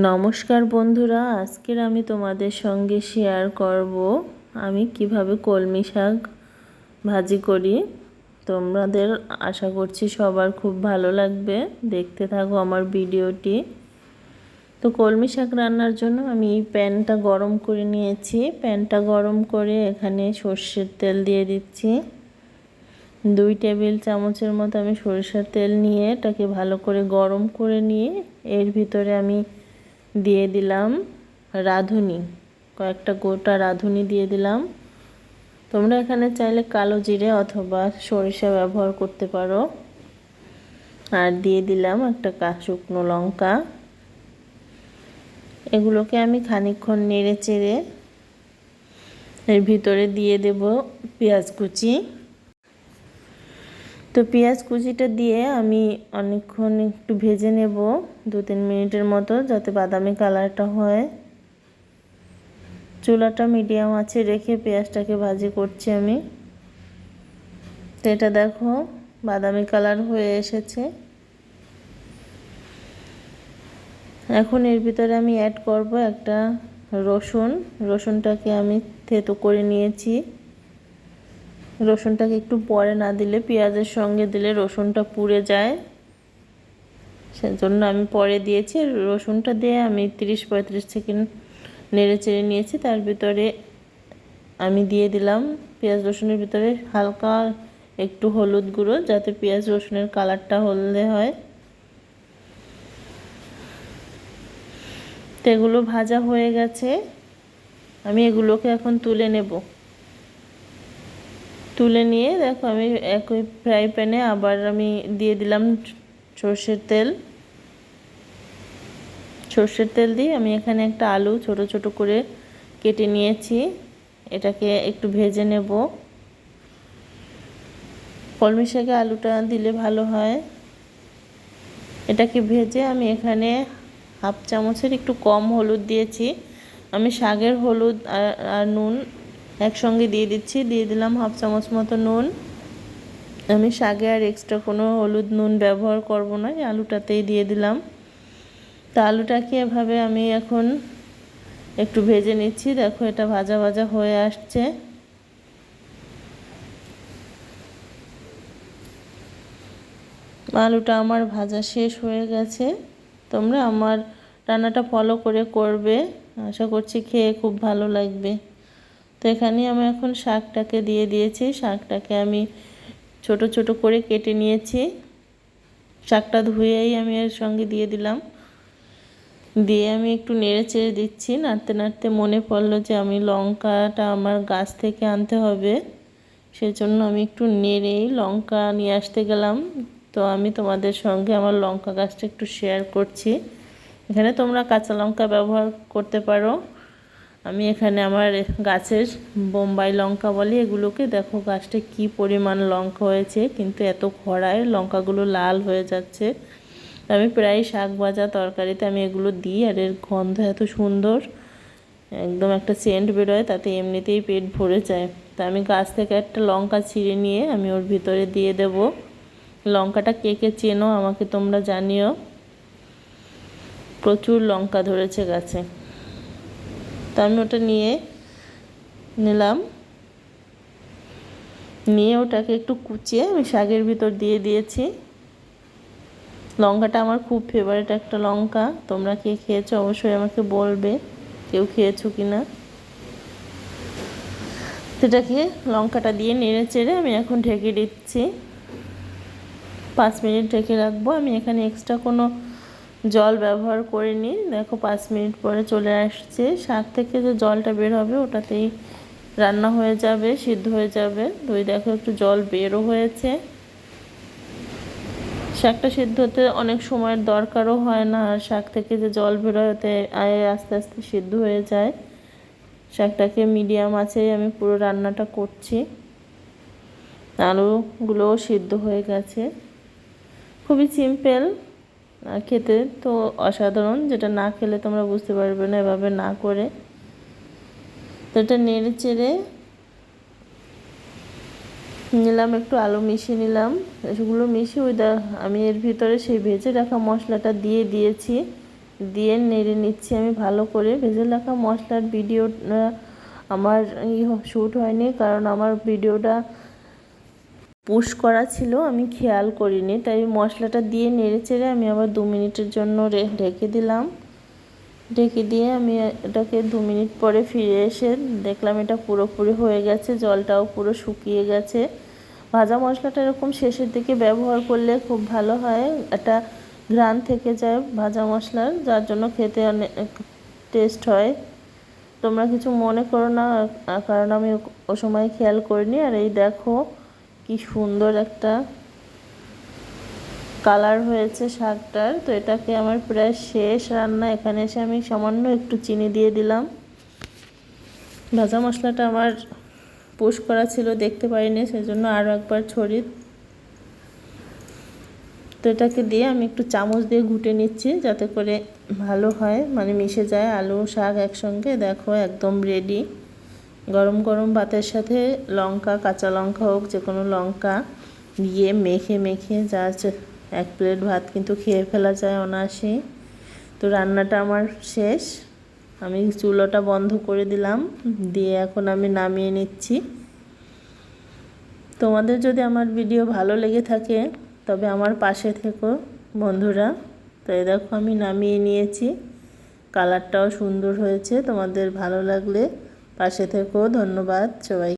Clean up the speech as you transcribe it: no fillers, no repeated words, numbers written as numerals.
নমস্কার বন্ধুরা, আজকের আমি তোমাদের সঙ্গে শেয়ার করব আমি কিভাবে কলমি শাক ভাজি করি। তোমাদের আশা করছি সবার খুব ভালো লাগবে, দেখতে থাকো আমার ভিডিওটি। তো কলমি শাক রান্নার জন্য আমি এই প্যানটা গরম করে নিয়েছি। প্যানটা গরম করে এখানে সর্ষের তেল দিয়ে দিচ্ছি। 2 টেবিল চামচের মতো আমি সরিষার তেল নিয়ে এটাকে ভালো করে গরম করে নিয়ে এর ভিতরে আমি দিয়ে দিলাম রাঁধুনি, কয়েকটা গোটা রাঁধুনি দিয়ে দিলাম। তোমরা এখানে চাইলে কালো জিরে অথবা সরিষা ব্যবহার করতে পারো। আর দিয়ে দিলাম একটা শুকনো লঙ্কা। এগুলোকে আমি খানিকক্ষণ নেড়ে চেড়ে এর ভিতরে দিয়ে দেব পেঁয়াজ কুচি। তো পেঁয়াজ কুচিটা দিয়ে আমি অনেকক্ষণ একটু ভেজে নেব, 2-3 মিনিটের মতো, যাতে বাদামি কালারটা হয়। চুলাটা মিডিয়াম আঁচে রেখে পেঁয়াজটাকে ভাজি করছি আমি। তো এটা দেখো বাদামি কালার হয়ে এসেছে। এখন এর ভিতরে আমি অ্যাড করব একটা রসুনটাকে আমি থেতো করে নিয়েছি। রসুনটাকে একটু পরে না দিলে পেঁয়াজের সঙ্গে দিলে রসুনটা পুড়ে যায়, সেজন্য আমি পরে দিয়েছি। রসুনটা দিয়ে আমি 30-35 সেকেন্ড নেড়ে চেড়ে নিয়েছি। তার ভিতরে আমি দিয়ে দিলাম পেঁয়াজ রসুনের ভিতরে হালকা একটু হলুদ গুঁড়ো, যাতে পেঁয়াজ রসুনের কালারটা হলদে হয়। তো এগুলো ভাজা হয়ে গেছে, আমি এগুলোকে এখন তুলে নেব। তুলে নিয়ে দেখো আমি একই ফ্রাই প্যানে আবার আমি দিয়ে দিলাম সর্ষের তেল দিয়ে আমি এখানে একটা আলু ছোট ছোট করে কেটে নিয়েছি। এটাকে একটু ভেজে নেব। কলমি শাকে আলুটা দিলে ভালো হয়। এটাকে ভেজে আমি এখানে হাফ চামচের একটু কম হলুদ দিয়েছি। আমি শাকের হলুদ আর নুন একসঙ্গে দিয়ে দিচ্ছি। দিয়ে দিলাম হাফ চামচ মতো নুন। আমি শাকে আর এক্সট্রা কোনো হলুদ নুন ব্যবহার করব না, আলুটাতেই দিয়ে দিলাম। তো আলুটাকে এভাবে আমি এখন একটু ভেজে নিচ্ছি। দেখো এটা ভাজা ভাজা হয়ে আসছে। আলুটা আমার ভাজা শেষ হয়ে গেছে। তোমরা আমার রান্নাটা ফলো করে করবে, আশা করছি খেয়ে খুব ভালো লাগবে। তো এখানে আমি এখন শাকটাকে দিয়ে দিয়েছি। শাকটাকে আমি ছোট ছোট করে কেটে নিয়েছি। শাকটা ধুয়েই আমি এর সঙ্গে দিয়ে দিলাম। দিয়ে আমি একটু নেড়ে চেড়ে দিচ্ছি। নাড়তে নাড়তে মনে পড়লো যে আমি লঙ্কাটা আমার গাছ থেকে আনতে হবে, সেজন্য আমি একটু নেড়েই লঙ্কা নিয়ে আসতে গেলাম। তো আমি তোমাদের সঙ্গে আমার লঙ্কা গাছটা একটু শেয়ার করছি। এখানে তোমরা কাঁচা লঙ্কা ব্যবহার করতে পারো। আমি এখানে আমার গাছের বোম্বাই লঙ্কা বলি এগুলোকে। দেখো গাছটা কি পরিমাণ লঙ্কা হয়েছে, কিন্তু এত খরায় লঙ্কাগুলো লাল হয়ে যাচ্ছে। আমি প্রায় শাক ভাজা তরকারিতে আমি এগুলো দিই, আর এর গন্ধ এত সুন্দর, একদম একটা সেন্ট বেরোয়, তাতে এমনিতেই পেট ভরে যায়। তা আমি গাছ থেকে একটা লঙ্কা ছিঁড়ে নিয়ে আমি ওর ভিতরে দিয়ে দেব। লঙ্কাটা কে কে চেনো আমাকে তোমরা জানিও। প্রচুর লঙ্কা ধরেছে গাছে। তো আমি ওটা নিলাম, নিয়ে ওটাকে একটু কুচিয়ে আমি শাকের ভিতর দিয়ে দিয়েছি। লঙ্কাটা আমার খুব ফেভারিট একটা লঙ্কা। তোমরা কে খেয়েছো অবশ্যই আমাকে বলবে, কেউ খেয়েছো কি না। সেটাকে লঙ্কাটা দিয়ে নেড়ে চেড়ে আমি এখন ঢেকে দিচ্ছি। 5 মিনিট ঢেকে রাখবো। আমি এখানে এক্সট্রা কোনো জল ব্যবহার করিনি। দেখো 5 মিনিট পরে চলে আসছে। শাক থেকে যে জলটা বের হবে ওটাতেই রান্না হয়ে যাবে, সিদ্ধ হয়ে যাবে। দেখো একটু জল বেরও হয়েছে। শাকটা সিদ্ধ হতে অনেক সময়ের দরকারও হয় না, আর শাক থেকে যে জল বেরোয় ওতে আস্তে আস্তে সিদ্ধ হয়ে যায়। শাকটাকে মিডিয়াম আঁচেই আমি পুরো রান্নাটা করছি। আলুগুলোও সিদ্ধ হয়ে গেছে। খুবই সিম্পল, আর খেতে তো অসাধারণ। যেটা না খেলে তোমরা বুঝতে পারবে না এভাবে না করে। তো এটা নেড়ে চেড়ে নিলাম, একটু আলু মিশিয়ে নিলাম। সেগুলো মিশিয়ে আমি এর ভিতরে সেই ভেজে রাখা মশলাটা দিয়ে দিয়েছি। দিয়ে নেড়ে নিচ্ছি আমি ভালো করে। ভেজে রাখা মশলার ভিডিও আমার শ্যুট হয়নি, কারণ আমার ভিডিওটা পুশ করা ছিল, আমি খেয়াল করিনি। তাই মশলাটা দিয়ে নেড়ে চেড়ে আমি আবার 2 মিনিটের জন্য ঢেকে দিলাম। ঢেকে দিয়ে আমি এটাকে 2 মিনিট পরে ফিরে এসে দেখলাম এটা পুরোপুরি হয়ে গেছে, জলটাও পুরো শুকিয়ে গেছে। ভাজা মশলাটা এরকম শেষের দিকে ব্যবহার করলে খুব ভালো হয়, একটা ঘ্রাণ থেকে যায় ভাজা মশলার, যার জন্য খেতে অনেক টেস্ট হয়। তোমরা কিছু মনে করো না, কারণ আমি ও সময় খেয়াল করিনি। আর এই দেখো কি সুন্দর একটা কালার হয়েছে শাকটার। তো এটাকে আমার প্রায় শেষ রান্না। এখানে এসে আমি সামান্য একটু চিনি দিয়ে দিলাম। ভাজা মশলাটা আমার পুশ করা ছিল, দেখতে পারিনি, সেজন্য আরও একবার ছড়ি। তো এটাকে দিয়ে আমি একটু চামচ দিয়ে ঘুটে নিচ্ছি, যাতে করে ভালো হয়, মানে মিশে যায় আলু শাক একসঙ্গে। দেখো একদম রেডি। গরম গরম ভাতের সাথে লঙ্কা, কাঁচা লঙ্কা হোক, যে কোনো লঙ্কা দিয়ে মেখে মেখে জাস্ট 1 প্লেট ভাত কিন্তু খেয়ে ফেলা যায় অনায়াসেই। তো রান্নাটা আমার শেষ, আমি চুলোটা বন্ধ করে দিলাম, দিয়ে এখন আমি নামিয়ে নিচ্ছি। তোমাদের যদি আমার ভিডিও ভালো লেগে থাকে তবে আমার পাশে থেকো বন্ধুরা। তো এই দেখো আমি নামিয়ে নিয়েছি, কালারটাও সুন্দর হয়েছে। তোমাদের ভালো লাগলে পাশে থেকো। ধন্যবাদ সবাই।